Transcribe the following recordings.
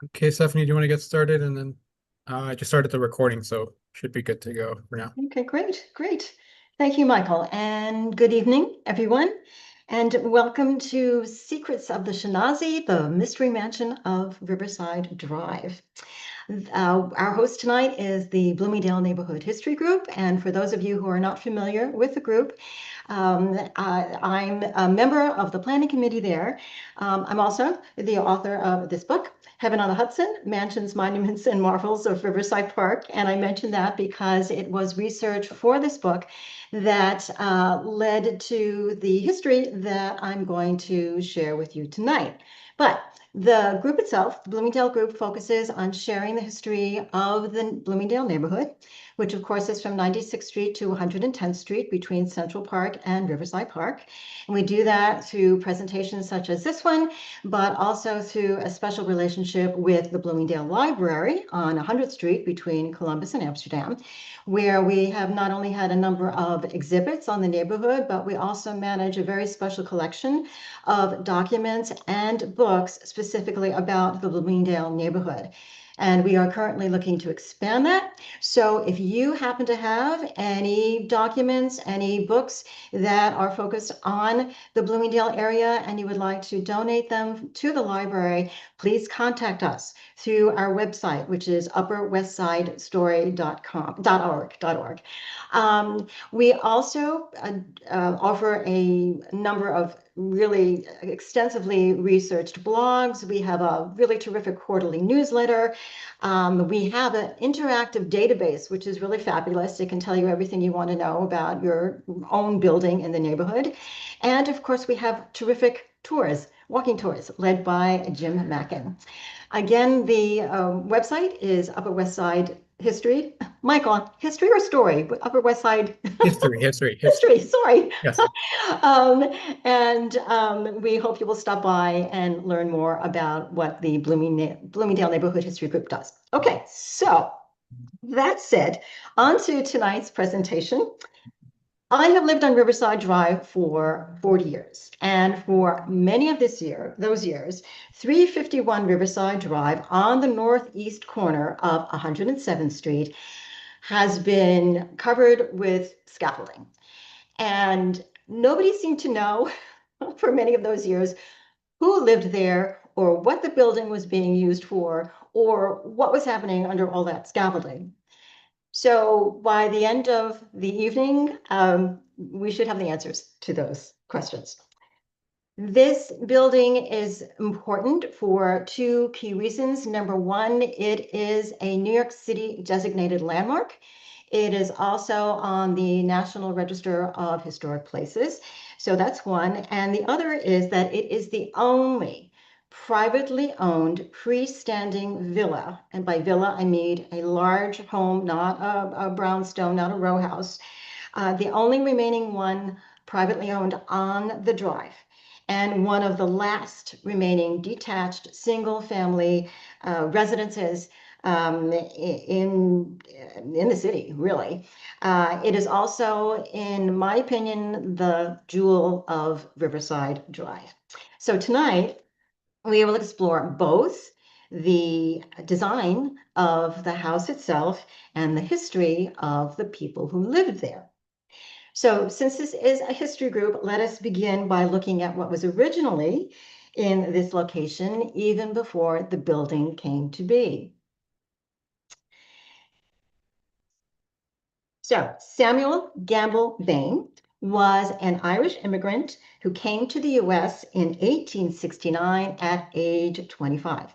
Okay, Stephanie, do you want to get started? And then I just started the recording, so should be good to go for now. Okay, great, great. Thank you, Michael, and good evening, everyone, and welcome to Secrets of the Schinasi, the Mystery Mansion of Riverside Drive. Our host tonight is the Bloomingdale Neighborhood History Group, and for those of you who are not familiar with the group, I'm a member of the planning committee there. I'm also the author of this book, Heaven on the Hudson, Mansions, Monuments, and Marvels of Riverside Park. And I mention that because it was research for this book that led to the history that I'm going to share with you tonight. But the group itself, the Bloomingdale Group, focuses on sharing the history of the Bloomingdale neighborhood, which of course is from 96th Street to 110th Street between Central Park and Riverside Park. And we do that through presentations such as this one, but also through a special relationship with the Bloomingdale Library on 100th Street between Columbus and Amsterdam, where we have not only had a number of exhibits on the neighborhood, but we also manage a very special collection of documents and books specifically about the Bloomingdale neighborhood. And we are currently looking to expand that. So if you happen to have any documents, any books that are focused on the Bloomingdale area and you would like to donate them to the library, please contact us through our website, which is upperwestsidestory.org. We also offer a number of really extensively researched blogs. We have a really terrific quarterly newsletter. We have an interactive database, which is really fabulous. It can tell you everything you want to know about your own building in the neighborhood. And of course, we have terrific tours, walking tours led by Jim Mackin. Again, the website is Upper West Side History. Michael, history or story? Upper West Side History. history, sorry. Yes. um, and we hope you will stop by and learn more about what the Bloomingdale Neighborhood History Group does. Okay, so that said, on to tonight's presentation. I have lived on Riverside Drive for 40 years, and for many of those years, 351 Riverside Drive on the northeast corner of 107th Street has been covered with scaffolding. And nobody seemed to know for many of those years who lived there or what the building was being used for or what was happening under all that scaffolding. So by the end of the evening, we should have the answers to those questions. This building is important for two key reasons. Number one, it is a New York City designated landmark. It is also on the National Register of Historic Places. So that's one. And the other is that it is the only privately owned freestanding villa. And by villa, I mean a large home, not a brownstone, not a row house. The only remaining one privately owned on the drive and one of the last remaining detached single family residences in the city, really. It is also, in my opinion, the jewel of Riverside Drive. So tonight, we will explore both the design of the house itself and the history of the people who lived there. So since this is a history group, let us begin by looking at what was originally in this location even before the building came to be. So Samuel Gamble Bain was an Irish immigrant who came to the US in 1869 at age 25.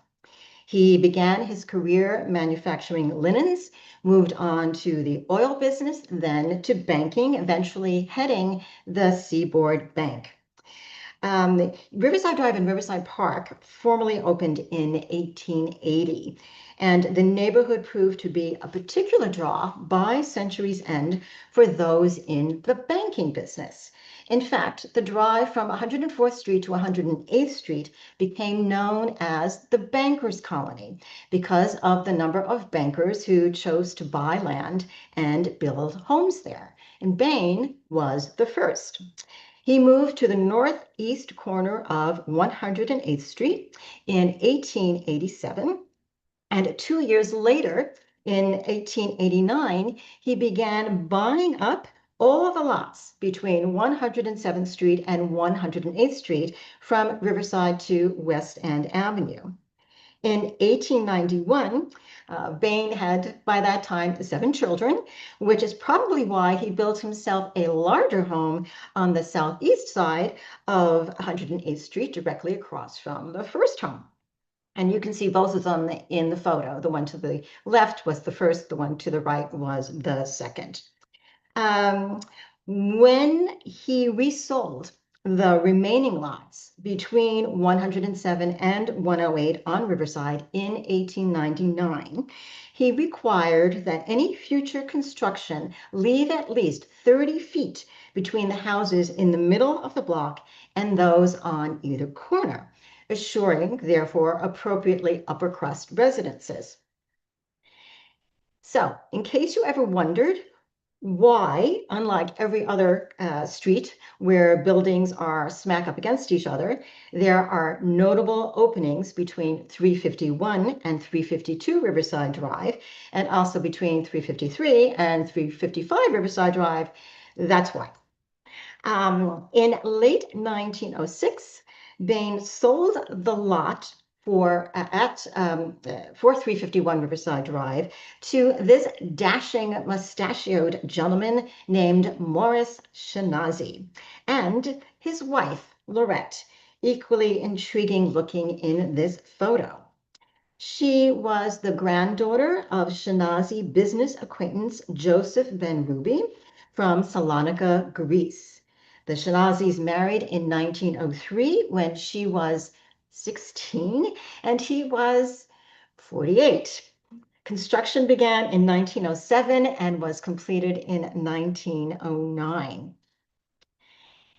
He began his career manufacturing linens, moved on to the oil business, then to banking, eventually heading the Seaboard Bank. Riverside Drive and Riverside Park formally opened in 1880, and the neighborhood proved to be a particular draw by century's end for those in the banking business. In fact, the drive from 104th Street to 108th Street became known as the Bankers Colony because of the number of bankers who chose to buy land and build homes there. And Bain was the first. He moved to the northeast corner of 108th Street in 1887. And 2 years later, in 1889, he began buying up all the lots between 107th Street and 108th Street from Riverside to West End Avenue. In 1891, Bain had, by that time, 7 children, which is probably why he built himself a larger home on the southeast side of 108th Street, directly across from the first home. And you can see both of them in the photo. The one to the left was the first, the one to the right was the second. When he resold the remaining lots between 107 and 108 on Riverside in 1899, he required that any future construction leave at least 30 feet between the houses in the middle of the block and those on either corner, assuring, therefore, appropriately upper crust residences. So, in case you ever wondered why, unlike every other street where buildings are smack up against each other, there are notable openings between 351 and 352 Riverside Drive, and also between 353 and 355 Riverside Drive, that's why. In late 1906, Bain sold the lot for 351 Riverside Drive to this dashing mustachioed gentleman named Morris Schinasi and his wife, Lorette, equally intriguing looking in this photo. She was the granddaughter of Schinasi business acquaintance Joseph Ben Ruby from Salonika, Greece. The Shinasis married in 1903 when she was 16 and he was 48. Construction began in 1907 and was completed in 1909.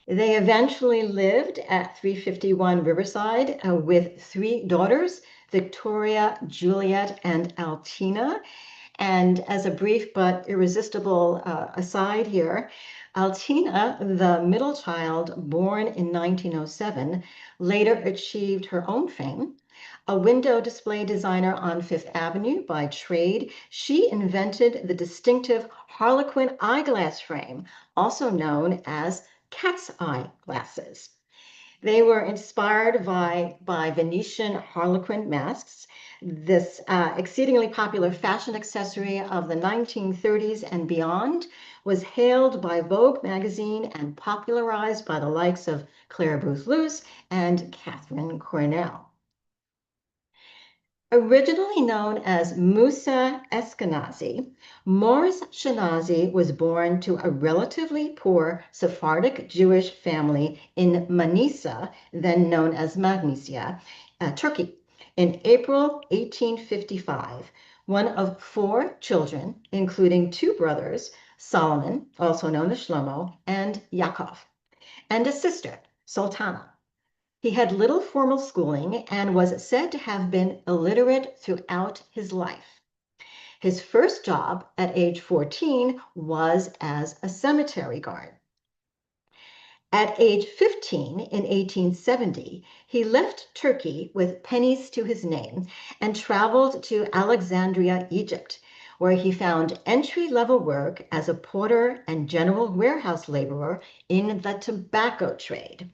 They eventually lived at 351 Riverside with 3 daughters, Victoria, Juliet, and Altina. And as a brief but irresistible aside here, Altina, the middle child born in 1907, later achieved her own fame. A window display designer on Fifth Avenue by trade, she invented the distinctive Harlequin eyeglass frame, also known as cat's eye glasses. They were inspired by Venetian harlequin masks. This exceedingly popular fashion accessory of the 1930s and beyond was hailed by Vogue magazine and popularized by the likes of Claire Booth Luce and Catherine Cornell. Originally known as Musa Eskenazi, Morris Schinasi was born to a relatively poor Sephardic Jewish family in Manisa, then known as Magnesia, Turkey, in April 1855, one of 4 children, including 2 brothers, Solomon, also known as Shlomo, and Yaakov, and a sister, Sultana. He had little formal schooling and was said to have been illiterate throughout his life. His first job at age 14 was as a cemetery guard. At age 15 in 1870, he left Turkey with pennies to his name and traveled to Alexandria, Egypt, where he found entry-level work as a porter and general warehouse laborer in the tobacco trade.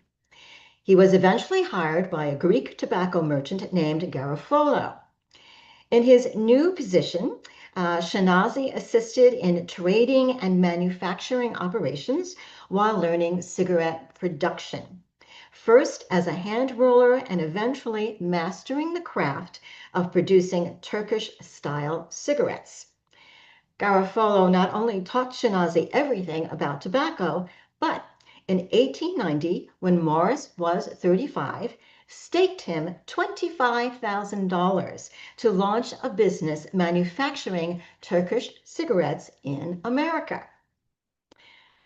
He was eventually hired by a Greek tobacco merchant named Garofalo. In his new position, Schinasi assisted in trading and manufacturing operations while learning cigarette production. First as a hand roller and eventually mastering the craft of producing Turkish-style cigarettes. Garofalo not only taught Schinasi everything about tobacco, but in 1890, when Morris was 35, staked him $25,000 to launch a business manufacturing Turkish cigarettes in America.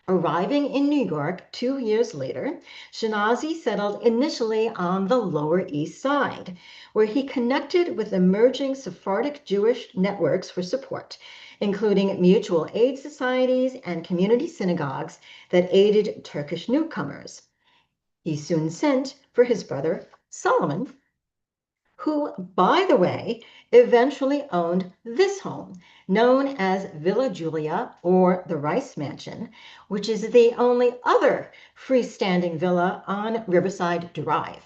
Arriving in New York 2 years later, Schinasi settled initially on the Lower East Side, where he connected with emerging Sephardic Jewish networks for support, including mutual aid societies and community synagogues that aided Turkish newcomers. He soon sent for his brother Solomon, who, by the way, eventually owned this home, known as Villa Giulia or the Rice Mansion, which is the only other freestanding villa on Riverside Drive.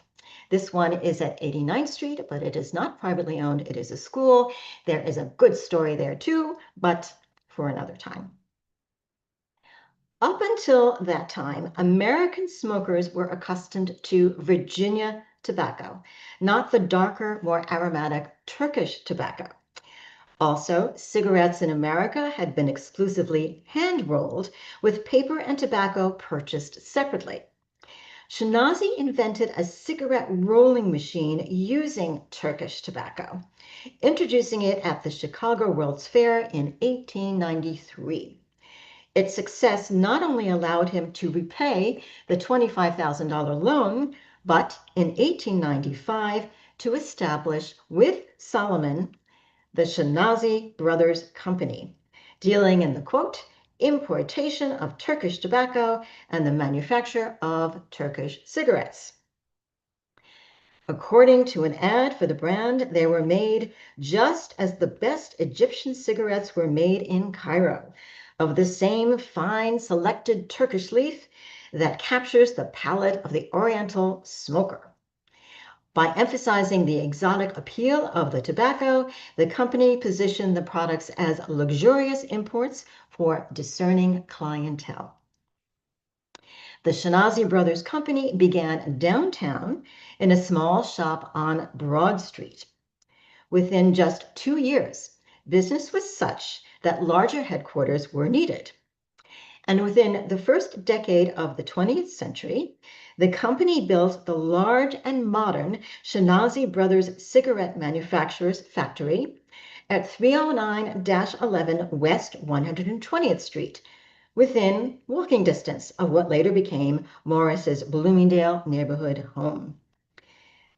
This one is at 89th Street, but it is not privately owned. It is a school. There is a good story there too, but for another time. Up until that time, American smokers were accustomed to Virginia tobacco, not the darker, more aromatic Turkish tobacco. Also, cigarettes in America had been exclusively hand-rolled, with paper and tobacco purchased separately. Schinasi invented a cigarette rolling machine using Turkish tobacco, introducing it at the Chicago World's Fair in 1893. Its success not only allowed him to repay the $25,000 loan, but in 1895 to establish with Solomon the Schinasi Brothers Company, dealing in the quote, importation of Turkish tobacco and the manufacture of Turkish cigarettes. According to an ad for the brand, they were made just as the best Egyptian cigarettes were made in Cairo, of the same fine selected Turkish leaf that captures the palate of the Oriental smoker. By emphasizing the exotic appeal of the tobacco, the company positioned the products as luxurious imports for discerning clientele. The Schinasi Brothers Company began downtown in a small shop on Broad Street. Within just 2 years, business was such that larger headquarters were needed. And within the first decade of the 20th century, the company built the large and modern Schinasi Brothers Cigarette Manufacturers Factory at 309-11 West 120th Street, within walking distance of what later became Morris's Bloomingdale neighborhood home.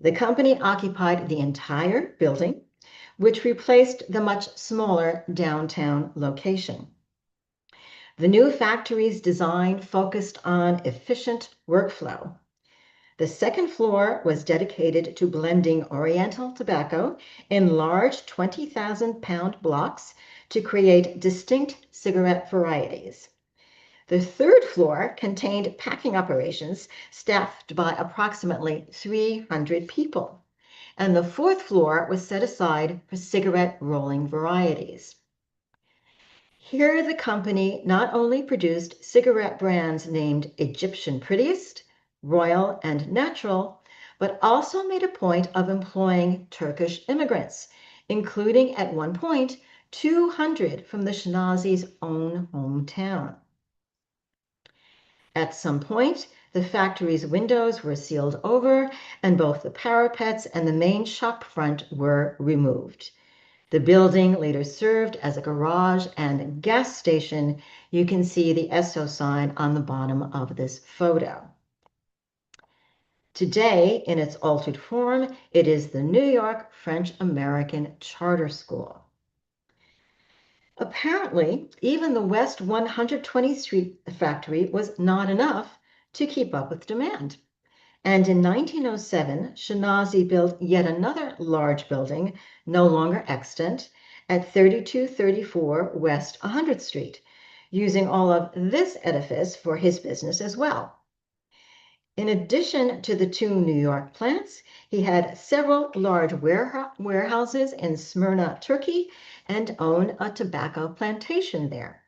The company occupied the entire building, which replaced the much smaller downtown location. The new factory's design focused on efficient workflow. The second floor was dedicated to blending Oriental tobacco in large 20,000-pound blocks to create distinct cigarette varieties. The third floor contained packing operations staffed by approximately 300 people, and the fourth floor was set aside for cigarette rolling varieties. Here, the company not only produced cigarette brands named Egyptian Prettiest, Royal, and Natural, but also made a point of employing Turkish immigrants, including at one point 200 from the Schinasi's own hometown. At some point, the factory's windows were sealed over, and both the parapets and the main shop front were removed. The building later served as a garage and gas station. You can see the Esso sign on the bottom of this photo. Today, in its altered form, it is the New York French-American Charter School. Apparently, even the West 120th Street factory was not enough to keep up with demand. And in 1907, Schinasi built yet another large building, no longer extant, at 3234 West 100th Street, using all of this edifice for his business as well. In addition to the 2 New York plants, he had several large warehouses in Smyrna, Turkey, and owned a tobacco plantation there.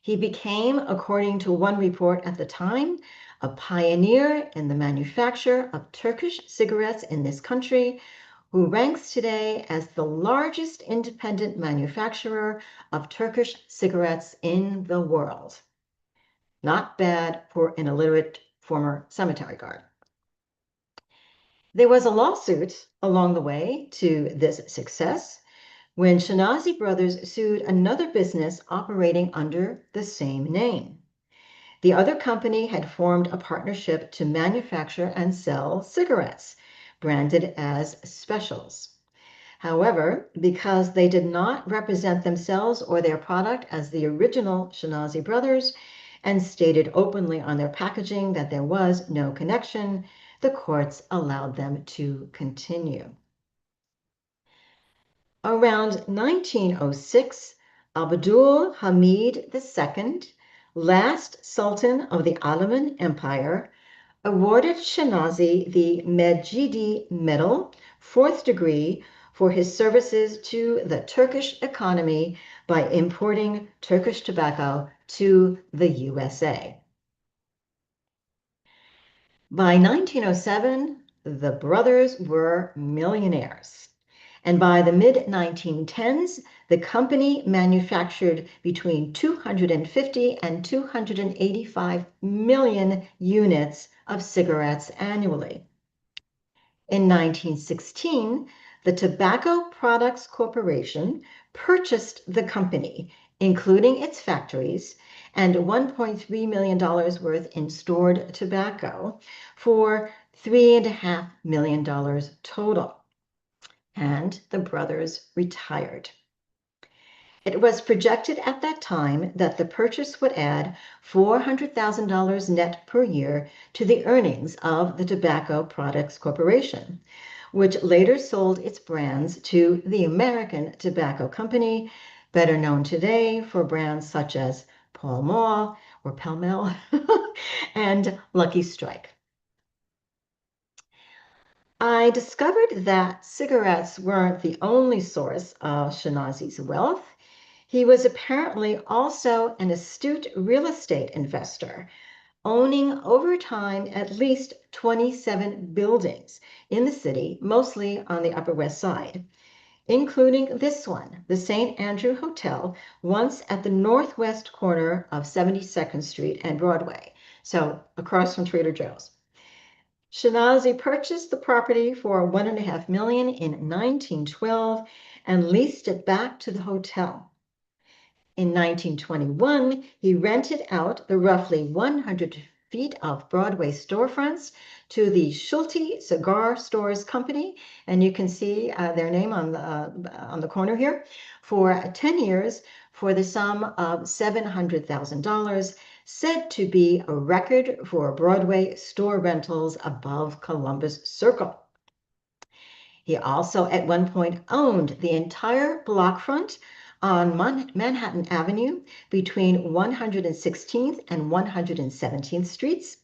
He became, according to one report at the time, a pioneer in the manufacture of Turkish cigarettes in this country, who ranks today as the largest independent manufacturer of Turkish cigarettes in the world. Not bad for an illiterate former cemetery guard. There was a lawsuit along the way to this success when Schinasi Brothers sued another business operating under the same name. The other company had formed a partnership to manufacture and sell cigarettes, branded as Specials. However, because they did not represent themselves or their product as the original Schinasi Brothers and stated openly on their packaging that there was no connection, the courts allowed them to continue. Around 1906, Abdul Hamid II, last Sultan of the Ottoman Empire, awarded Schinasi the Mejidi Medal, fourth degree, for his services to the Turkish economy by importing Turkish tobacco to the USA. By 1907, the brothers were millionaires. And by the mid-1910s, the company manufactured between 250 and 285 million units of cigarettes annually. In 1916, the Tobacco Products Corporation purchased the company, including its factories, and $1.3 million worth in stored tobacco for $3.5 million total. And the brothers retired. It was projected at that time that the purchase would add $400,000 net per year to the earnings of the Tobacco Products Corporation, which later sold its brands to the American Tobacco Company, better known today for brands such as Pall Mall or Pall Mall and Lucky Strike. I discovered that cigarettes weren't the only source of Schinasi's wealth. He was apparently also an astute real estate investor, owning over time at least 27 buildings in the city, mostly on the Upper West Side, including this one, the St. Andrew Hotel, once at the northwest corner of 72nd Street and Broadway, so across from Trader Joe's. Schinasi purchased the property for $1.5 million in 1912 and leased it back to the hotel. In 1921, he rented out the roughly 100 feet of Broadway storefronts to the Schulte Cigar Stores Company, and you can see their name on the corner here, for 10 years for the sum of $700,000, said to be a record for Broadway store rentals above Columbus Circle. He also at one point owned the entire block front on Manhattan Avenue between 116th and 117th Streets,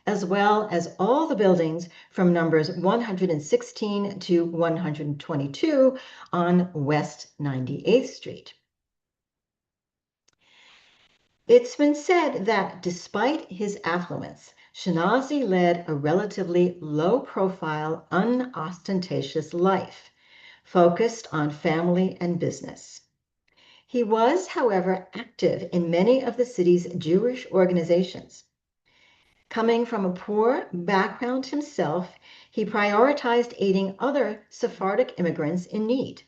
as well as all the buildings from numbers 116 to 122 on West 98th Street. It's been said that despite his affluence, Schinasi led a relatively low-profile, unostentatious life, focused on family and business. He was, however, active in many of the city's Jewish organizations. Coming from a poor background himself, he prioritized aiding other Sephardic immigrants in need.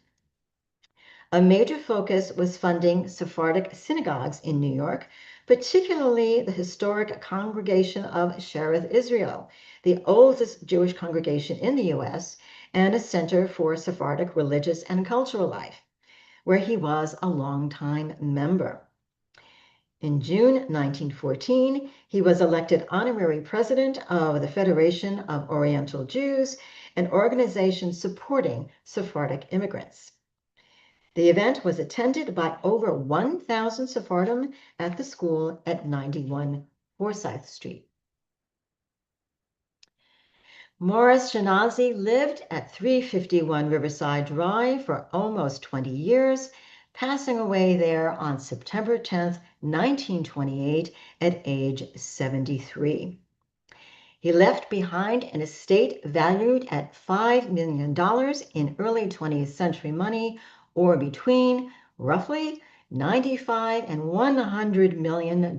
A major focus was funding Sephardic synagogues in New York, particularly the historic Congregation of Shearith Israel, the oldest Jewish congregation in the U.S., and a center for Sephardic religious and cultural life, where he was a longtime member. In June 1914, he was elected honorary president of the Federation of Oriental Jews, an organization supporting Sephardic immigrants. The event was attended by over 1,000 Sephardim at the school at 91 Forsyth Street. Morris Schinasi lived at 351 Riverside Drive for almost 20 years, passing away there on September 10, 1928, at age 73. He left behind an estate valued at $5 million in early 20th century money, or between roughly $95 and $100 million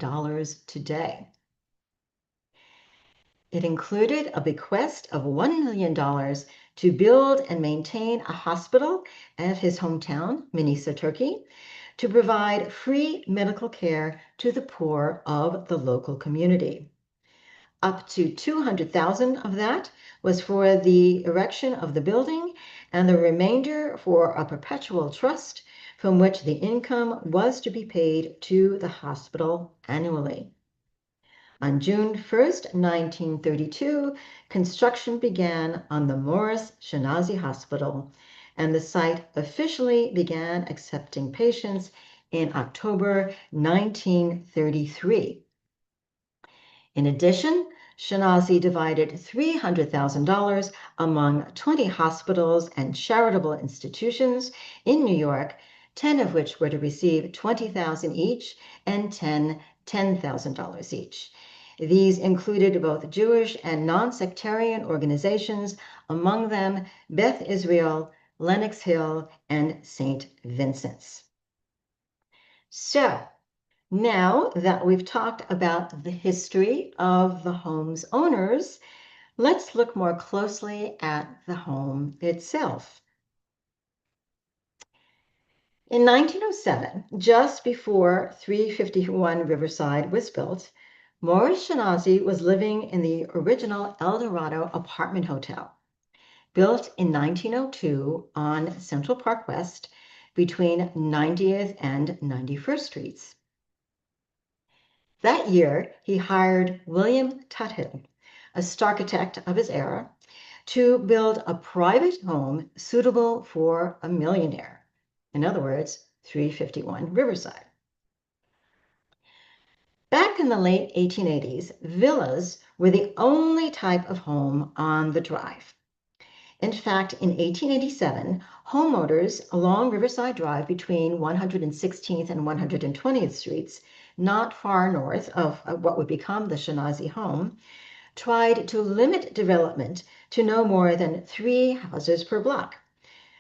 today. It included a bequest of $1 million to build and maintain a hospital at his hometown, Manisa, Turkey, to provide free medical care to the poor of the local community. Up to $200,000 of that was for the erection of the building, and the remainder for a perpetual trust from which the income was to be paid to the hospital annually. On June 1st, 1932, construction began on the Morris Schinasi Hospital, and the site officially began accepting patients in October 1933. In addition, Schinasi divided $300,000 among 20 hospitals and charitable institutions in New York, 10 of which were to receive $20,000 each and 10 $10,000 each. These included both Jewish and non-sectarian organizations, among them Beth Israel, Lenox Hill, and St. Vincent's. So, now that we've talked about the history of the home's owners, let's look more closely at the home itself. In 1907, just before 351 Riverside was built, Morris Schinasi was living in the original El Dorado apartment hotel, built in 1902 on Central Park West between 90th and 91st Streets. That year, he hired William Tuthill, a starchitect of his era, to build a private home suitable for a millionaire. In other words, 351 Riverside. Back in the late 1880s, villas were the only type of home on the drive. In fact, in 1887, homeowners along Riverside Drive between 116th and 120th Streets, not far north of what would become the Schinasi home, tried to limit development to no more than 3 houses per block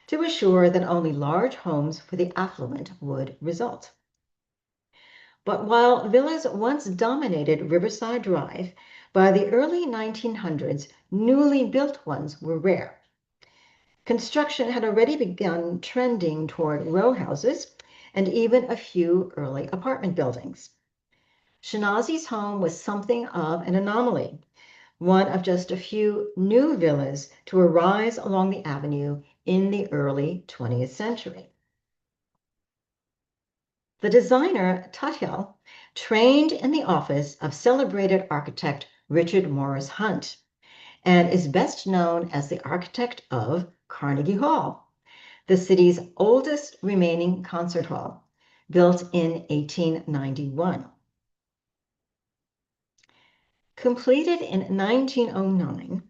to assure that only large homes for the affluent would result. But while villas once dominated Riverside Drive, by the early 1900s, newly built ones were rare. Construction had already begun trending toward row houses and even a few early apartment buildings. Schinasi's home was something of an anomaly, one of just a few new villas to arise along the avenue in the early 20th century. The designer Tuthill trained in the office of celebrated architect Richard Morris Hunt and is best known as the architect of Carnegie Hall, the city's oldest remaining concert hall, built in 1891. Completed in 1909,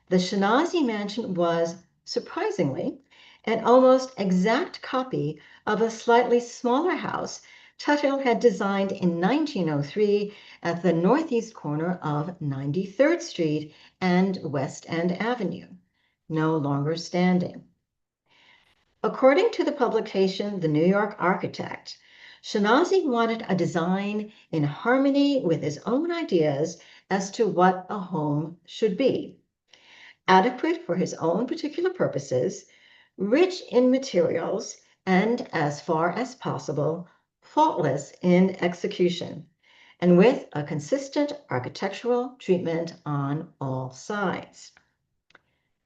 the Schinasi Mansion was, surprisingly, an almost exact copy of a slightly smaller house Tuthill had designed in 1903 at the northeast corner of 93rd Street and West End Avenue, no longer standing. According to the publication The New York Architect, Schinasi wanted a design in harmony with his own ideas as to what a home should be, adequate for his own particular purposes, rich in materials, and as far as possible, faultless in execution, and with a consistent architectural treatment on all sides.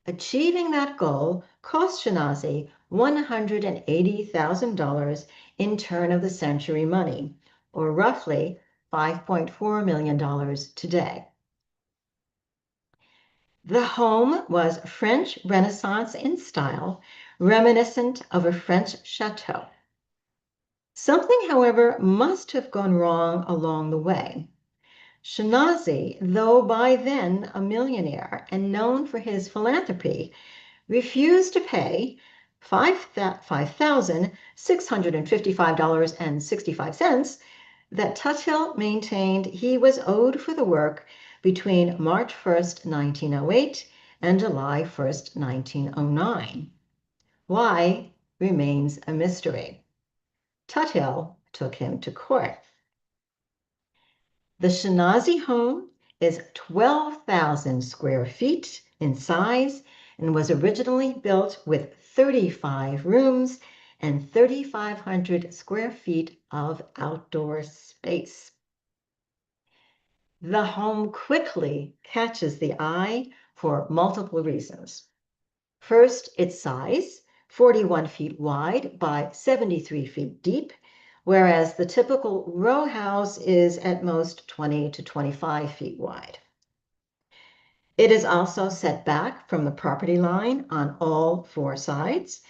Achieving that goal cost Schinasi $180,000 in turn-of-the-century money, or roughly $5.4 million today. The home was French Renaissance in style, reminiscent of a French chateau. Something, however, must have gone wrong along the way. Schinasi, though by then a millionaire and known for his philanthropy, refused to pay $5,655.65 that Tuthill maintained he was owed for the work between March 1st, 1908 and July 1st, 1909. Why remains a mystery. Tuthill took him to court. The Schinasi home is 12,000 square feet in size and was originally built with 35 rooms and 3,500 square feet of outdoor space. The home quickly catches the eye for multiple reasons. First, its size, 41 feet wide by 73 feet deep, whereas the typical row house is at most 20 to 25 feet wide. It is also set back from the property line on all four sides,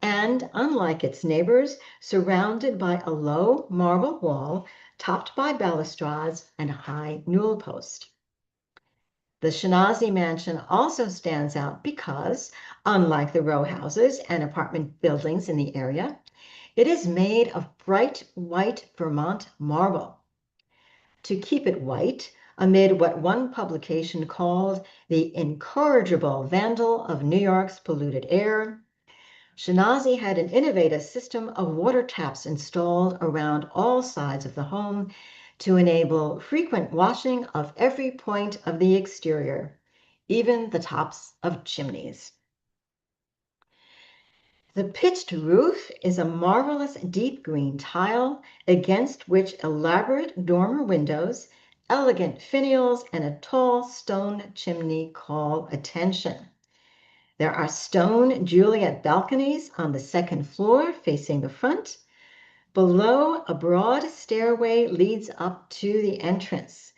and unlike its neighbors, surrounded by a low marble wall topped by balustrades and a high newel post. The Schinasi mansion also stands out because, unlike the row houses and apartment buildings in the area, it is made of bright white Vermont marble. To keep it white, amid what one publication called the incorrigible vandal of New York's polluted air, Schinasi had an innovative system of water taps installed around all sides of the home to enable frequent washing of every point of the exterior, even the tops of chimneys. The pitched roof is a marvelous deep green tile against which elaborate dormer windows, elegant finials, and a tall stone chimney call attention. There are stone Juliet balconies on the second floor facing the front. Below, a broad stairway leads up to the entrance.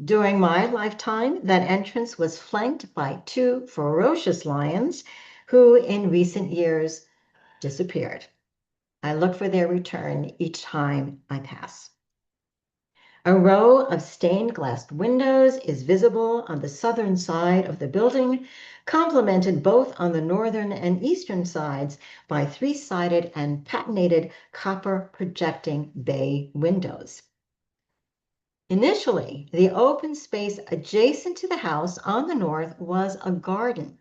During my lifetime, that entrance was flanked by two ferocious lions who, in recent years, disappeared. I look for their return each time I pass. A row of stained glass windows is visible on the southern side of the building, complemented both on the northern and eastern sides by three-sided and patinated copper projecting bay windows. Initially, the open space adjacent to the house on the north was a garden.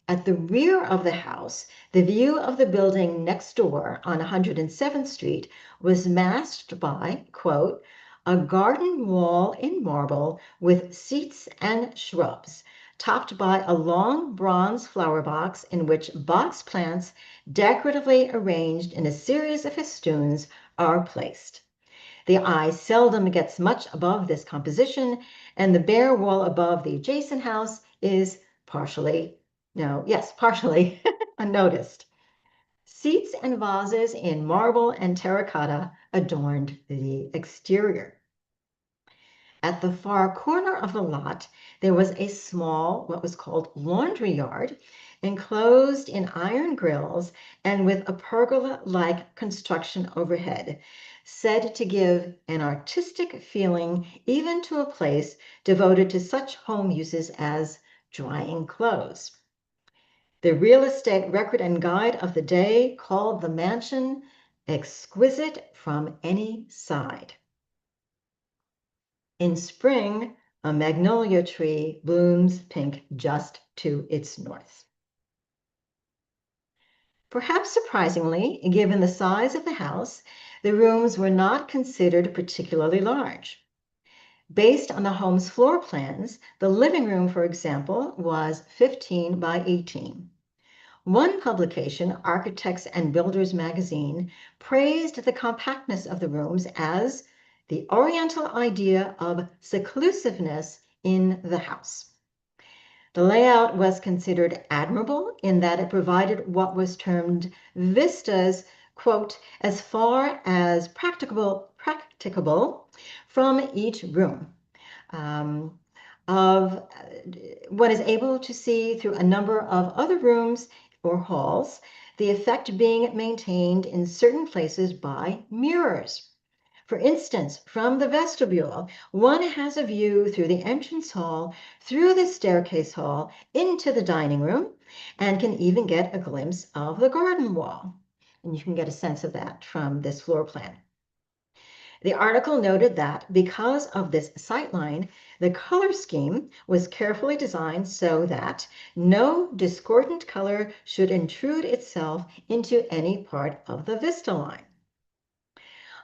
At the rear of the house, the view of the building next door on 107th Street was masked by, quote, a garden wall in marble with seats and shrubs, topped by a long bronze flower box in which box plants, decoratively arranged in a series of festoons, are placed. The eye seldom gets much above this composition, and the bare wall above the adjacent house is partially unnoticed. Seats and vases in marble and terracotta adorned the exterior. At the far corner of the lot, there was a small, what was called laundry yard, enclosed in iron grills and with a pergola-like construction overhead, said to give an artistic feeling even to a place devoted to such home uses as drying clothes. The real estate record and guide of the day called the mansion exquisite from any side. In spring, a magnolia tree blooms pink just to its north. Perhaps surprisingly, given the size of the house, the rooms were not considered particularly large. Based on the home's floor plans, the living room, for example, was 15 by 18. One publication, Architects and Builders magazine, praised the compactness of the rooms as the Oriental idea of seclusiveness in the house. The layout was considered admirable in that it provided what was termed vistas, quote, as far as practicable from each room. One is able to see through a number of other rooms or halls, the effect being maintained in certain places by mirrors. For instance, from the vestibule, one has a view through the entrance hall, through the staircase hall, into the dining room, and can even get a glimpse of the garden wall. And you can get a sense of that from this floor plan. The article noted that because of this sightline, the color scheme was carefully designed so that no discordant color should intrude itself into any part of the vista line.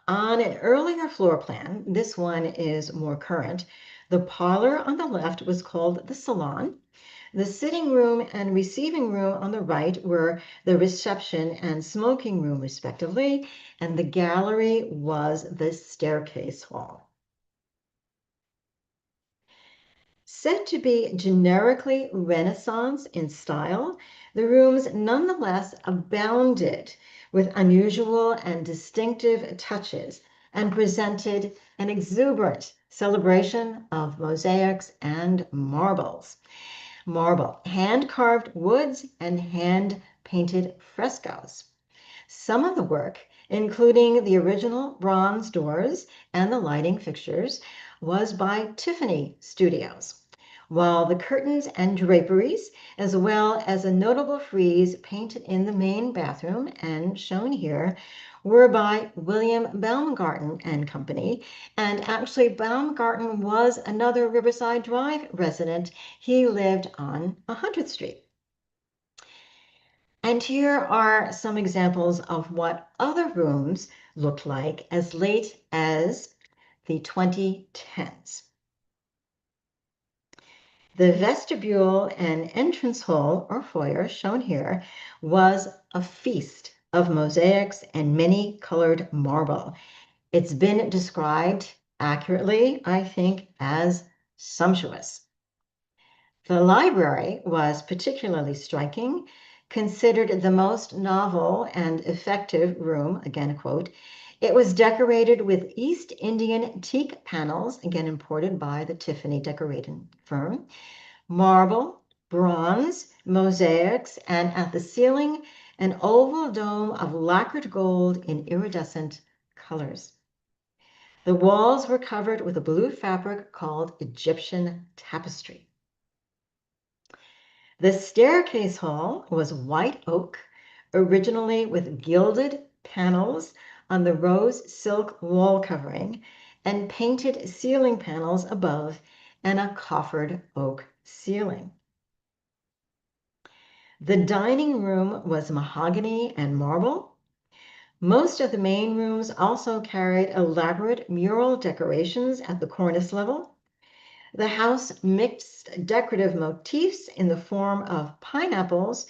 On an earlier floor plan, this one is more current, the parlor on the left was called the salon. The sitting room and receiving room on the right were the reception and smoking room, respectively, and the gallery was the staircase hall. Said to be generically Renaissance in style, the rooms nonetheless abounded with unusual and distinctive touches and presented an exuberant celebration of mosaics and marble, hand-carved woods, and hand-painted frescoes. Some of the work, including the original bronze doors and the lighting fixtures, was by Tiffany Studios, while the curtains and draperies, as well as a notable frieze painted in the main bathroom and shown here, were by William Baumgarten and Company. And actually, Baumgarten was another Riverside Drive resident. He lived on 100th Street. And here are some examples of what other rooms looked like as late as the 2010s. The vestibule and entrance hall or foyer shown here was a feast of mosaics and many colored marble. It's been described accurately, I think, as sumptuous. The library was particularly striking, considered the most novel and effective room, again, quote. It was decorated with East Indian teak panels, again, imported by the Tiffany decorating firm, marble, bronze, mosaics, and at the ceiling, an oval dome of lacquered gold in iridescent colors. The walls were covered with a blue fabric called Egyptian tapestry. The staircase hall was white oak, originally with gilded panels on the rose silk wall covering and painted ceiling panels above and a coffered oak ceiling. The dining room was mahogany and marble. Most of the main rooms also carried elaborate mural decorations at the cornice level. The house mixed decorative motifs in the form of pineapples,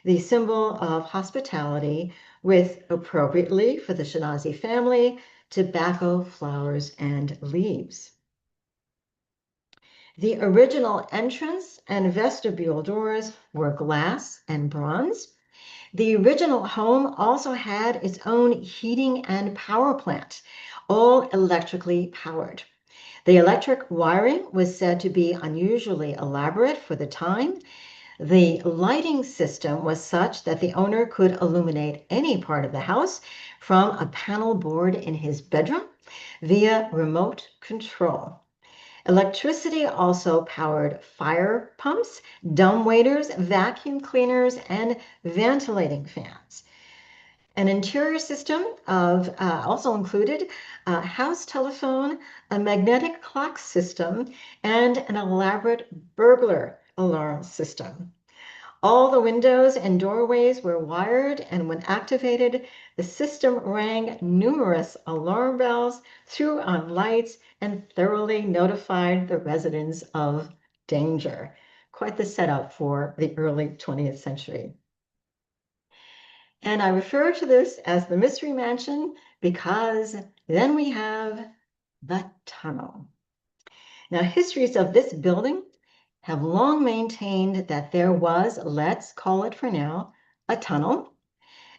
the symbol of hospitality, with, appropriately for the Schinasi family, tobacco, flowers, and leaves. The original entrance and vestibule doors were glass and bronze. The original home also had its own heating and power plant, all electrically powered. The electric wiring was said to be unusually elaborate for the time. The lighting system was such that the owner could illuminate any part of the house from a panel board in his bedroom via remote control. Electricity also powered fire pumps, dumbwaiters, vacuum cleaners, and ventilating fans. An interior system of also included a house telephone, a magnetic clock system, and an elaborate burglar alarm system. All the windows and doorways were wired, and when activated, the system rang numerous alarm bells, threw on lights, and thoroughly notified the residents of danger. Quite the setup for the early 20th century. And I refer to this as the Mystery Mansion because then we have the tunnel. Now, histories of this building have long maintained that there was, let's call it for now, a tunnel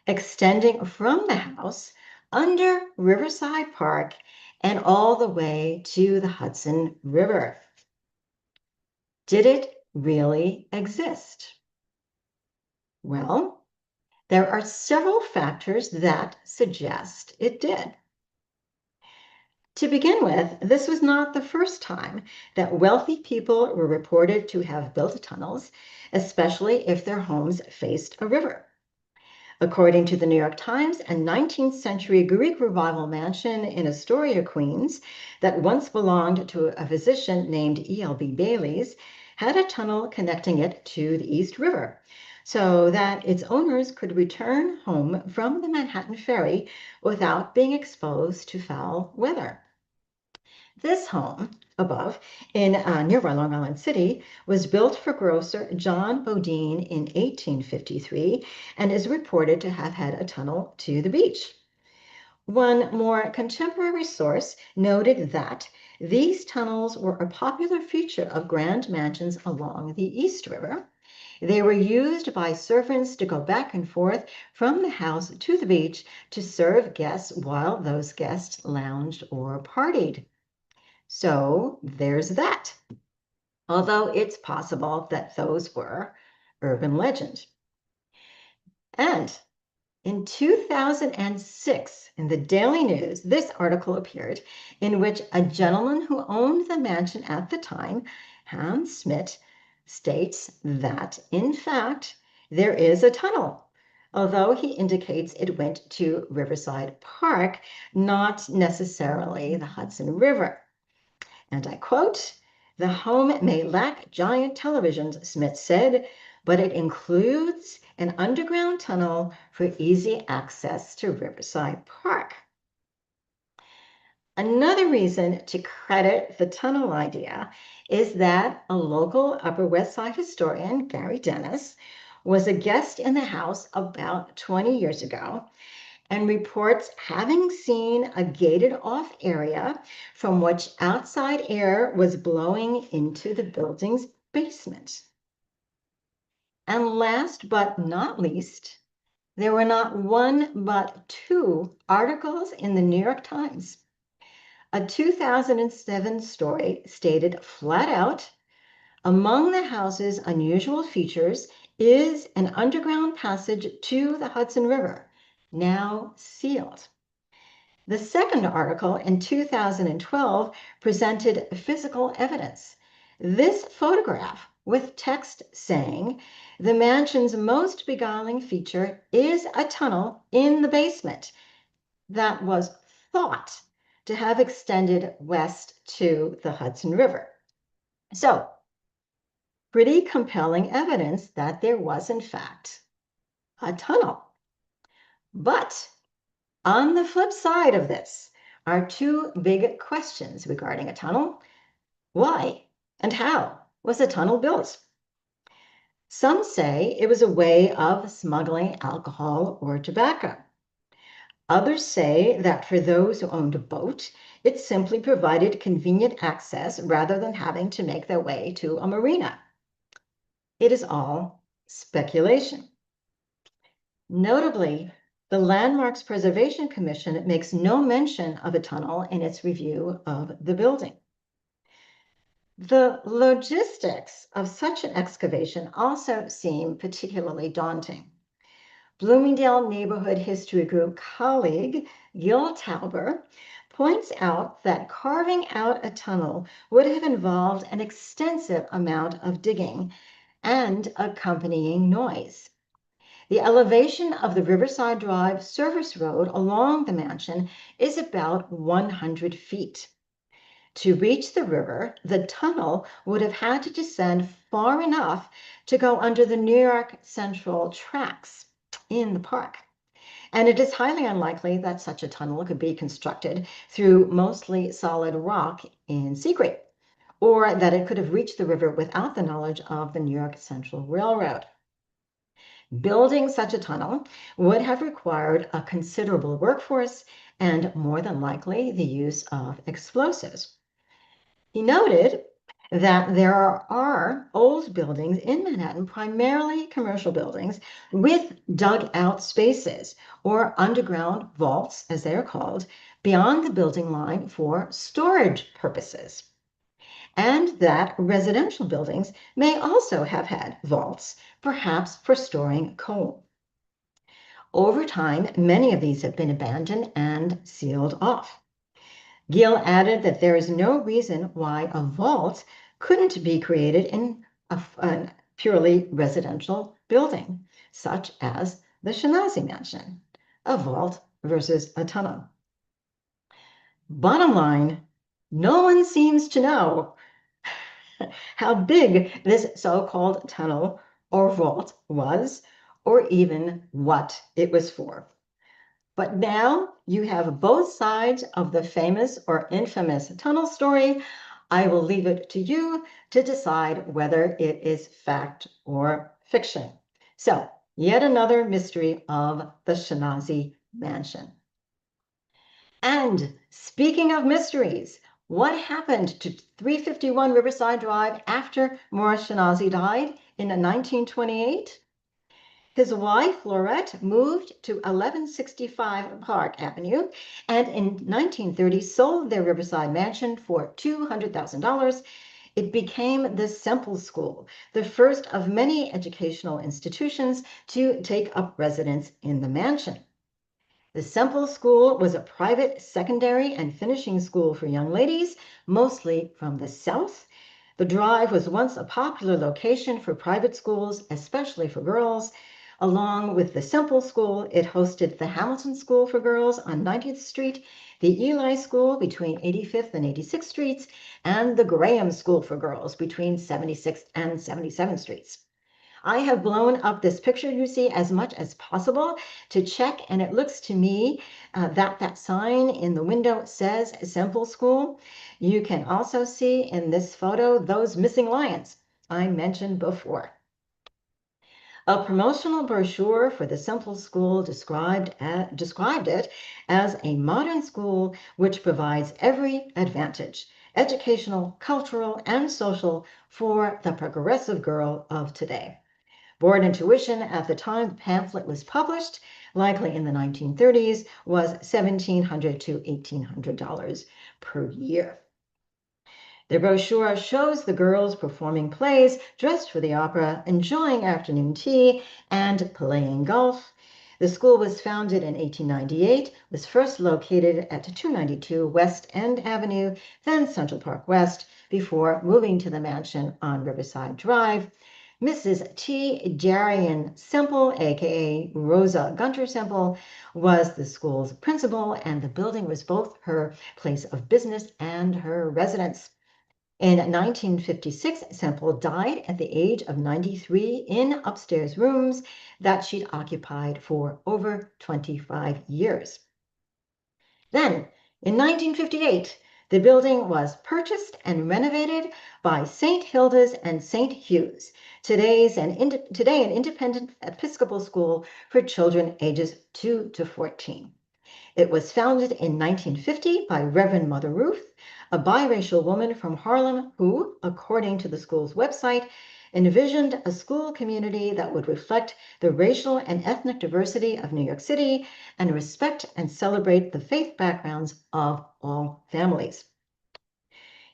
extending from the house under Riverside Park and all the way to the Hudson River. Did it really exist? Well, there are several factors that suggest it did. To begin with, this was not the first time that wealthy people were reported to have built tunnels, especially if their homes faced a river. According to the New York Times, a 19th century Greek revival mansion in Astoria, Queens, that once belonged to a physician named E.L.B. Baylis, had a tunnel connecting it to the East River, so that its owners could return home from the Manhattan Ferry without being exposed to foul weather. This home above in nearby Long Island City was built for grocer John Bodine in 1853 and is reported to have had a tunnel to the beach. One more contemporary source noted that these tunnels were a popular feature of grand mansions along the East River. They were used by servants to go back and forth from the house to the beach to serve guests while those guests lounged or partied. So there's that. Although it's possible that those were urban legends. And in 2006, in the Daily News, this article appeared in which a gentleman who owned the mansion at the time, Hans Smith, states that, in fact, there is a tunnel, although he indicates it went to Riverside Park, not necessarily the Hudson River. And I quote, "The home may lack giant televisions," Smith said, "but it includes an underground tunnel for easy access to Riverside Park." Another reason to credit the tunnel idea is that a local Upper West Side historian, Gary Dennis, was a guest in the house about 20 years ago and reports having seen a gated off area from which outside air was blowing into the building's basement. And last but not least, there were not one but two articles in the New York Times. A 2007 story stated flat out, among the house's unusual features is an underground passage to the Hudson River, now sealed. The second article in 2012 presented physical evidence. This photograph with text saying the mansion's most beguiling feature is a tunnel in the basement that was thought to have extended west to the Hudson River. So, pretty compelling evidence that there was, in fact, a tunnel. But on the flip side of this are two big questions regarding a tunnel. Why and how was a tunnel built? Some say it was a way of smuggling alcohol or tobacco. Others say that for those who owned a boat, it simply provided convenient access rather than having to make their way to a marina. It is all speculation. Notably, the Landmarks Preservation Commission makes no mention of a tunnel in its review of the building. The logistics of such an excavation also seem particularly daunting. Bloomingdale Neighborhood History Group colleague Gil Tauber points out that carving out a tunnel would have involved an extensive amount of digging and accompanying noise. The elevation of the Riverside Drive service road along the mansion is about 100 feet. To reach the river, the tunnel would have had to descend far enough to go under the New York Central tracks in the park. And it is highly unlikely that such a tunnel could be constructed through mostly solid rock in secret, or that it could have reached the river without the knowledge of the New York Central Railroad. Building such a tunnel would have required a considerable workforce and more than likely the use of explosives. He noted that there are old buildings in Manhattan, primarily commercial buildings, with dug-out spaces or underground vaults, as they are called, beyond the building line for storage purposes. And that residential buildings may also have had vaults, perhaps for storing coal. Over time, many of these have been abandoned and sealed off. Gill added that there is no reason why a vault couldn't be created in a purely residential building, such as the Schinasi mansion, a vault versus a tunnel. Bottom line, no one seems to know how big this so-called tunnel or vault was, or even what it was for. But now you have both sides of the famous or infamous tunnel story. I will leave it to you to decide whether it is fact or fiction. So, yet another mystery of the Schinasi Mansion. And speaking of mysteries, what happened to 351 Riverside Drive after Morris Schinasi died in 1928? His wife, Florette, moved to 1165 Park Avenue and in 1930 sold their Riverside mansion for $200,000. It became the Semple School, the first of many educational institutions to take up residence in the mansion. The Semple School was a private secondary and finishing school for young ladies, mostly from the South. The Drive was once a popular location for private schools, especially for girls. Along with the Semple School, it hosted the Hamilton School for Girls on 90th Street, the Eli School between 85th and 86th Streets, and the Graham School for Girls between 76th and 77th Streets. I have blown up this picture you see as much as possible to check, and it looks to me that sign in the window says Semple School. You can also see in this photo those missing lions I mentioned before. A promotional brochure for the Semple School described it as a modern school which provides every advantage, educational, cultural, and social, for the progressive girl of today. Board and tuition at the time the pamphlet was published, likely in the 1930s, was $1,700 to $1,800 per year. The brochure shows the girls performing plays, dressed for the opera, enjoying afternoon tea, and playing golf. The school was founded in 1898, was first located at 292 West End Avenue, then Central Park West, before moving to the mansion on Riverside Drive. Mrs. T. Darian Semple, aka Rosa Gunter Semple, was the school's principal, and the building was both her place of business and her residence. In 1956, Semple died at the age of 93 in upstairs rooms that she'd occupied for over 25 years. Then, in 1958, the building was purchased and renovated by St. Hilda's and St. Hugh's, today an independent Episcopal school for children ages 2 to 14. It was founded in 1950 by Reverend Mother Ruth, a biracial woman from Harlem who, according to the school's website, envisioned a school community that would reflect the racial and ethnic diversity of New York City and respect and celebrate the faith backgrounds of all families.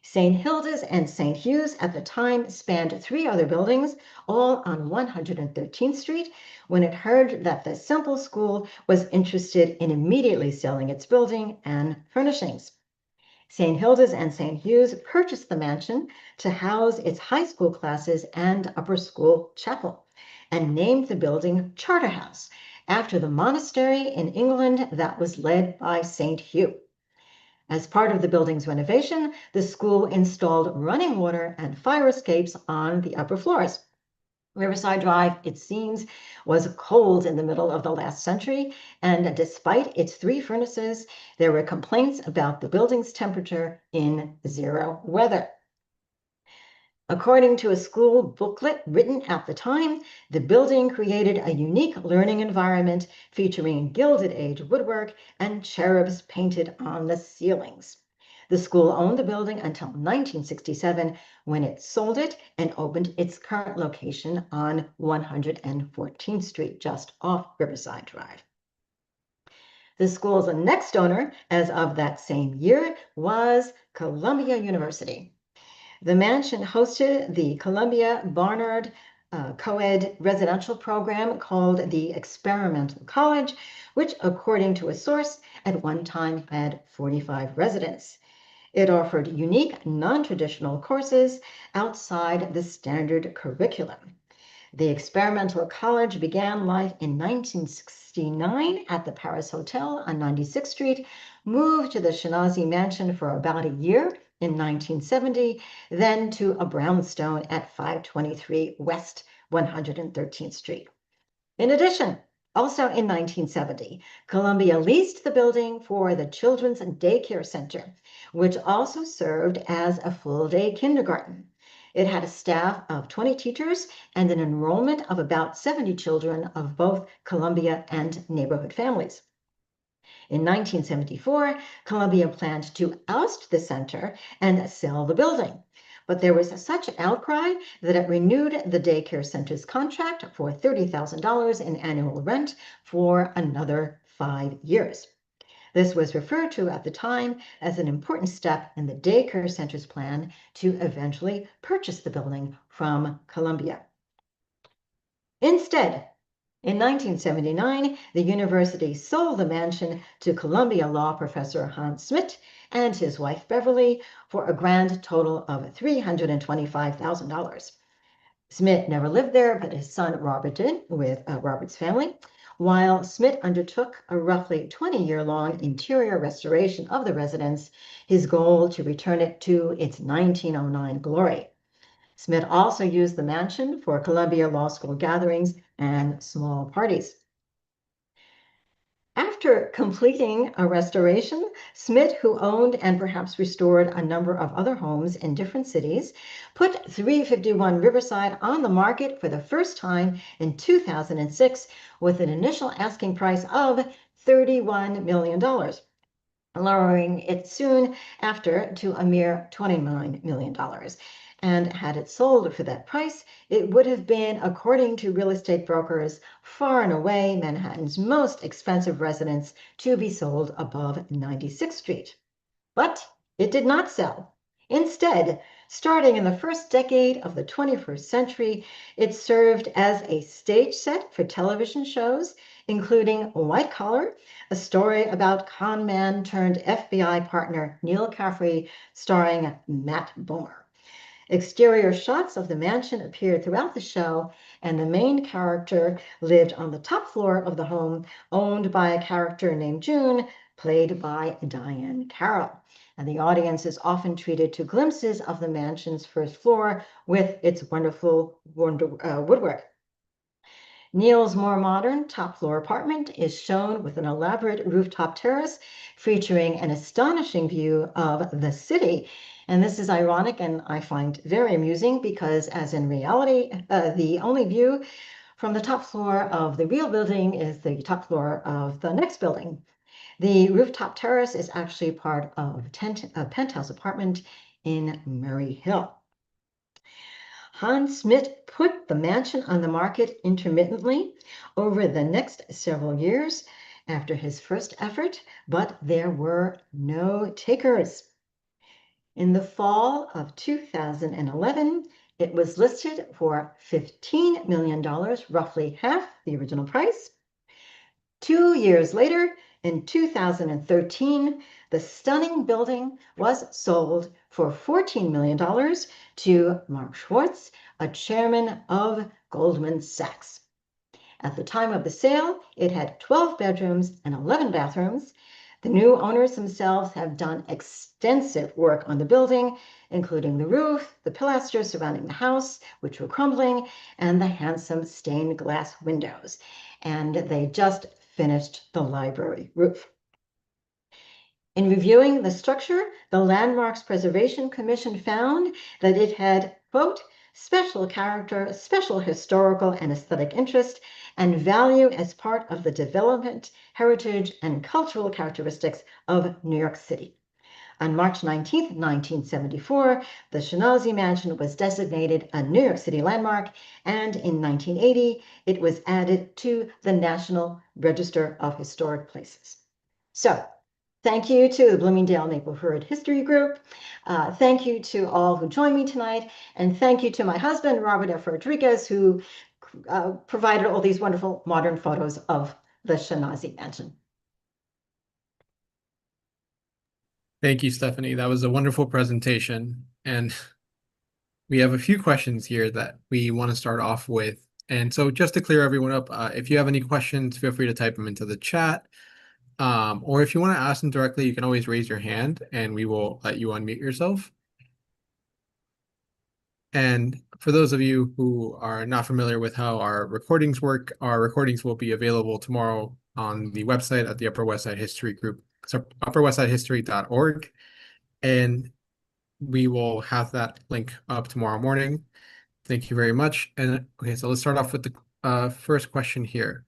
St. Hilda's and St. Hugh's at the time spanned 3 other buildings, all on 113th Street, when it heard that the Semple School was interested in immediately selling its building and furnishings. St. Hilda's and St. Hugh's purchased the mansion to house its high school classes and upper school chapel, and named the building Charterhouse, after the monastery in England that was led by St. Hugh. As part of the building's renovation, the school installed running water and fire escapes on the upper floors. Riverside Drive, it seems, was cold in the middle of the last century, and despite its 3 furnaces, there were complaints about the building's temperature in 0 weather. According to a school booklet written at the time, the building created a unique learning environment featuring Gilded Age woodwork and cherubs painted on the ceilings. The school owned the building until 1967, when it sold it and opened its current location on 114th Street, just off Riverside Drive. The school's next owner, as of that same year, was Columbia University. The mansion hosted the Columbia Barnard co-ed residential program called the Experimental College, which, according to a source, at one time had 45 residents. It offered unique, non-traditional courses outside the standard curriculum. The Experimental College began life in 1969 at the Paris Hotel on 96th Street, moved to the Schinasi Mansion for about a year in 1970, then to a brownstone at 523 West 113th Street. In addition, also in 1970, Columbia leased the building for the Children's Daycare Center, which also served as a full-day kindergarten. It had a staff of 20 teachers and an enrollment of about 70 children of both Columbia and neighborhood families. In 1974, Columbia planned to oust the center and sell the building. But there was such outcry that it renewed the daycare center's contract for $30,000 in annual rent for another 5 years. This was referred to at the time as an important step in the daycare center's plan to eventually purchase the building from Columbia. Instead, in 1979, the university sold the mansion to Columbia law professor Hans Smit and his wife Beverly for a grand total of $325,000. Smit never lived there, but his son Robert did with Robert's family, while Smit undertook a roughly 20-year-long interior restoration of the residence, his goal to return it to its 1909 glory. Smith also used the mansion for Columbia Law School gatherings and small parties. After completing a restoration, Smith, who owned and perhaps restored a number of other homes in different cities, put 351 Riverside on the market for the first time in 2006 with an initial asking price of $31 million, lowering it soon after to a mere $29 million. And had it sold for that price, it would have been, according to real estate brokers, far and away Manhattan's most expensive residence to be sold above 96th Street. But it did not sell. Instead, starting in the first decade of the 21st century, it served as a stage set for television shows, including White Collar, a story about con man turned FBI partner Neil Caffrey, starring Matt Bomer. Exterior shots of the mansion appeared throughout the show, and the main character lived on the top floor of the home, owned by a character named June, played by Diane Carroll. And the audience is often treated to glimpses of the mansion's first floor with its wonderful woodwork. Neil's more modern top floor apartment is shown with an elaborate rooftop terrace featuring an astonishing view of the city. And this is ironic and I find very amusing because, as in reality, the only view from the top floor of the real building is the top floor of the next building. The rooftop terrace is actually part of a penthouse apartment in Murray Hill. Hans Smit put the mansion on the market intermittently over the next several years after his first effort, but there were no takers. In the fall of 2011, it was listed for $15 million, roughly half the original price. 2 years later, in 2013, the stunning building was sold for $14 million to Mark Schwartz, a chairman of Goldman Sachs. At the time of the sale, it had 12 bedrooms and 11 bathrooms. The new owners themselves have done extensive work on the building, including the roof, the pilasters surrounding the house, which were crumbling, and the handsome stained glass windows. And they just finished the library roof. In reviewing the structure, the Landmarks Preservation Commission found that it had, quote, special character, special historical and aesthetic interest, and value as part of the development, heritage, and cultural characteristics of New York City. On March 19, 1974, the Schinasi Mansion was designated a New York City landmark, and in 1980, it was added to the National Register of Historic Places. So, thank you to the Bloomingdale Neighborhood History Group. Thank you to all who joined me tonight, and thank you to my husband, Robert F. Rodriguez, who provided all these wonderful modern photos of the Schinasi Mansion. Thank you, Stephanie. That was a wonderful presentation. And we have a few questions here that we want to start off with. And so just to clear everyone up, if you have any questions, feel free to type them into the chat. Or if you want to ask them directly, you can always raise your hand and we will let you unmute yourself. And for those of you who are not familiar with how our recordings work, our recordings will be available tomorrow on the website at the Upper West Side History Group, so upperwestsidehistory.org. And we will have that link up tomorrow morning. Thank you very much. And okay, so let's start off with the first question here.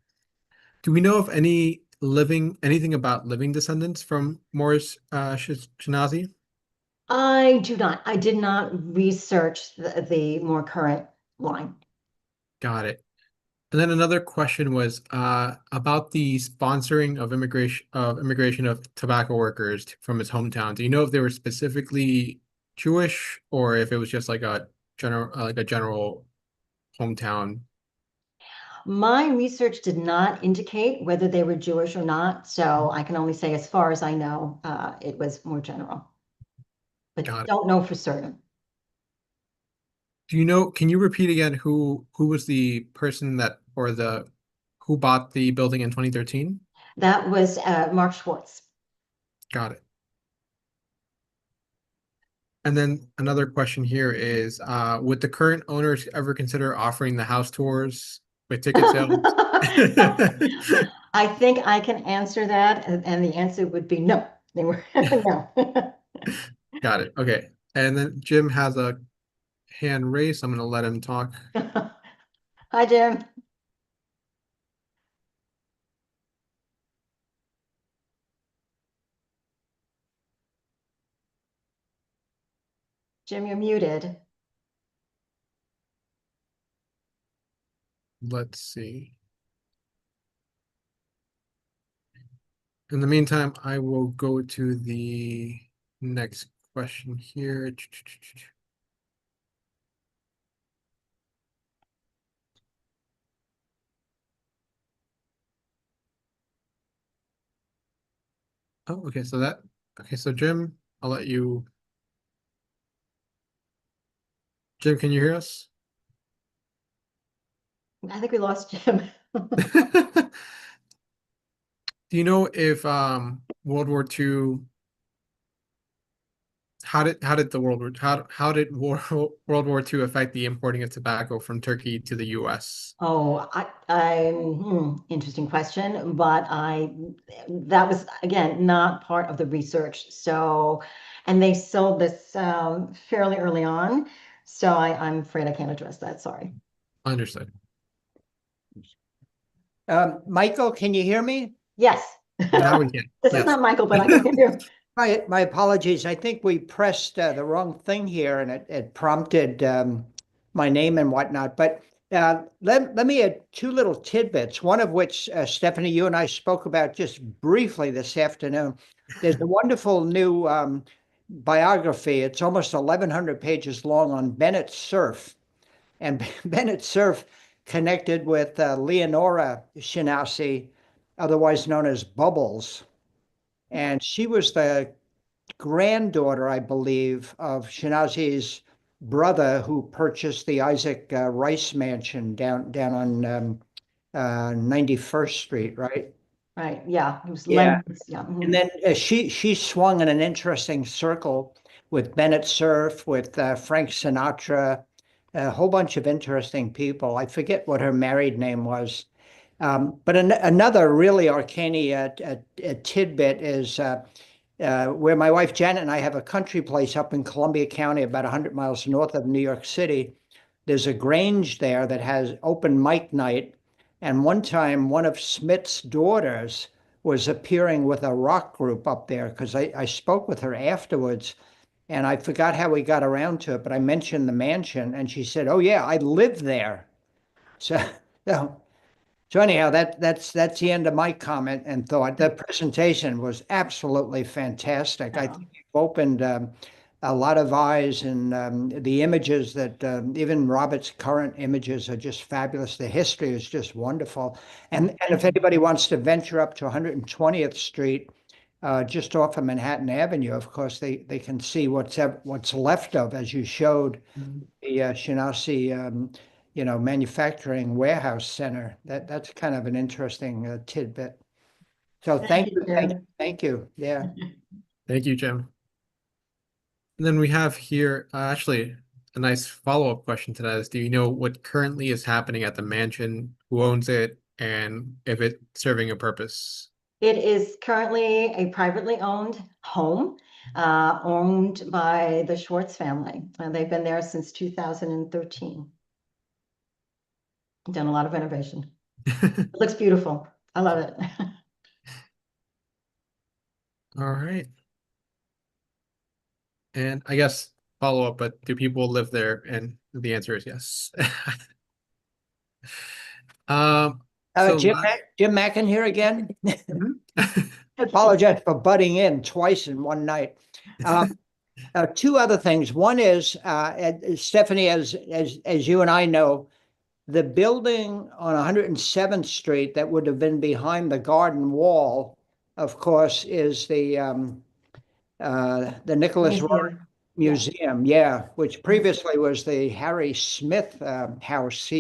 Do we know if any anything about living descendants from Morris Schinasi? I do not. I did not research the more current line. Got it. And then another question was about the sponsoring of immigration of tobacco workers from his hometown. Do you know if they were specifically Jewish or if it was just like a general hometown? My research did not indicate whether they were Jewish or not, so I can only say, as far as I know, it was more general, but Got it. don't know for certain. Do you know, can you repeat again who was the person that or the who bought the building in 2013? That was Mark Schwartz. Got it. And then another question here is, would the current owners ever consider offering the house tours with ticket sales? I think I can answer that, and the answer would be no. They were no. Got it. Okay. And then Jim has a hand raised. I'm going to let him talk. Hi, Jim. Jim, you're muted. Let's see. In the meantime, I will go to the next question here. Oh, okay. Okay. So Jim, I'll let you. Jim, can you hear us? I think we lost Jim. Do you know if World War II how did the World War how did World War II affect the importing of tobacco from Turkey to the US? Oh, interesting question, but that was again not part of the research. So, and they sold this fairly early on, so I'm afraid I can't address that. Sorry. Understood. Michael, can you hear me? Yes. Now we can. This is Yes. not Michael, but I can hear you. My apologies. I think we pressed the wrong thing here and it prompted my name and whatnot. But let me add two little tidbits, one of which, Stephanie, you and I spoke about just briefly this afternoon. There's a wonderful new biography. It's almost 1,100 pages long on Bennett Cerf. And Bennett Cerf connected with Leonora Schinasi, otherwise known as Bubbles. And she was the granddaughter, I believe, of Shinasi's brother who purchased the Isaac Rice mansion down on 91st Street, right? Right. Yeah. It was Yeah. Lemons. Yeah. And then she swung in an interesting circle with Bennett Cerf, with Frank Sinatra, a whole bunch of interesting people. I forget what her married name was. But another really arcane tidbit is where my wife Janet and I have a country place up in Columbia County, about 100 miles north of New York City. There's a Grange there that has open mic night. And one time, one of Smith's daughters was appearing with a rock group up there because I spoke with her afterwards and I forgot how we got around to it, but I mentioned the mansion and she said, "Oh, yeah, I live there." So, so so anyhow, that's the end of my comment and thought. The presentation was absolutely fantastic. I Yeah. think you've opened a lot of eyes, and the images that even Robert's current images are just fabulous. The history is just wonderful. And if anybody wants to venture up to 120th Street, just off of Manhattan Avenue, of course, they can see what's left of, as you showed, Mhm. the Shinasi manufacturing warehouse center. That's kind of an interesting tidbit. So Thank thank you, you, thank you, Jim. thank you. Yeah. Thank you, Jim. And then we have here actually a nice follow-up question to that is, do you know what currently is happening at the mansion, who owns it, and if it's serving a purpose? It is currently a privately owned home, owned by the Schwartz family. They've been there since 2013. Done a lot of renovation. It looks beautiful. I love it. All right. And I guess follow up, but do people live there? And the answer is yes. Um, so Jim, Jim Mackin here again. Mhm. I apologize for butting in twice in one night. Two other things. One is, Stephanie, as you and I know, the building on 107th Street that would have been behind the garden wall, of course, is the Nicholas Roerich Museum. Yeah, Museum, yeah, which previously was the Harry Smith house.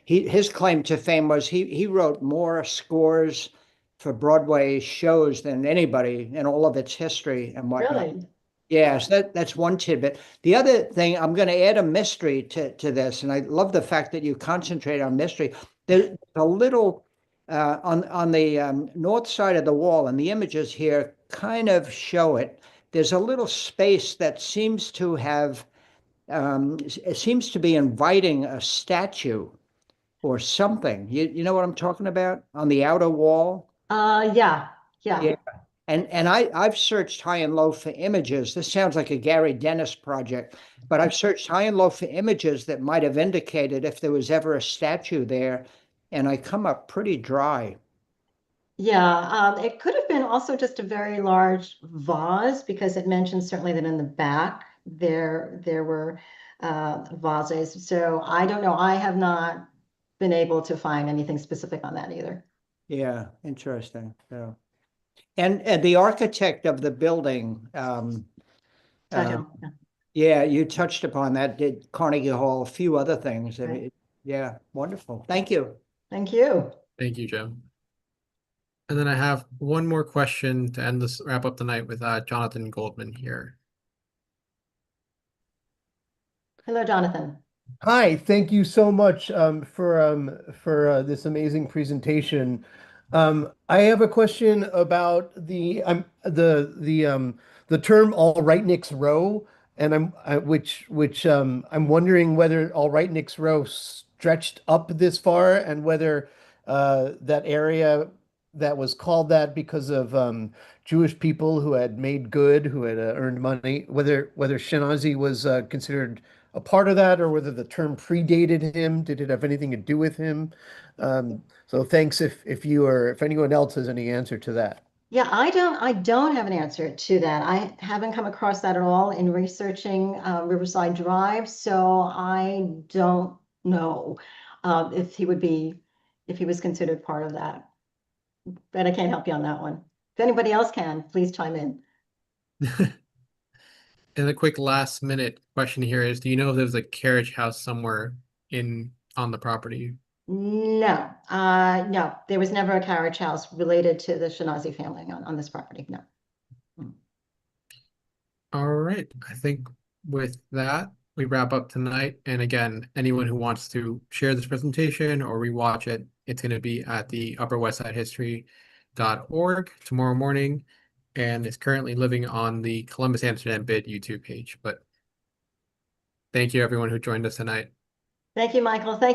His claim to fame was he wrote more scores for Broadway shows than anybody in all of its history and whatnot. really. Yes, that's one tidbit. The other thing, I'm going to add a mystery to this, and I love the fact that you concentrate on mystery. There's a little on the north side of the wall, and the images here kind of show it. There's a little space that seems to have it seems to be inviting a statue or something. You know what I'm talking about on the outer wall? Yeah, yeah. Yeah. And I've searched high and low for images. This sounds like a Gary Dennis project, but I've searched high and low for images that might have indicated if there was ever a statue there, and I come up pretty dry. Yeah, it could have been also just a very large vase because it mentions certainly that in the back there were vases. So I don't know. I have not been able to find anything specific on that either. Yeah, interesting. So, and the architect of the building, uh, Tuthill, yeah, yeah, you touched upon that, did Carnegie Hall, a few other things. I right. mean, yeah, wonderful. Thank you. Thank you. Thank you, Jim. And then I have one more question to end this wrap up the night with Jonathan Goldman here. Hello, Jonathan. Hi, thank you so much for this amazing presentation. I have a question about the term all right Nick's row, and I'm wondering whether all right Nick's row stretched up this far, and whether that area that was called that because of Jewish people who had made good, who had earned money, whether Schinasi was considered a part of that, or whether the term predated him. Did it have anything to do with him? So thanks if you or if anyone else has any answer to that. Yeah, I don't have an answer to that. I haven't come across that at all in researching Riverside Drive, so I don't know if he would be if he was considered part of that. But I can't help you on that one. If anybody else can, please chime in. And a quick last minute question here is, do you know if there's a carriage house somewhere on the property? No, no, there was never a carriage house related to the Shinazi family on this property. No. All right. I think with that, we wrap up tonight. And again, anyone who wants to share this presentation or rewatch it, it's going to be at the upperwestsidehistory.org tomorrow morning. And it's currently living on the Columbus Amsterdam Bid YouTube page. But thank you, everyone who joined us tonight. Thank you, Michael. Thank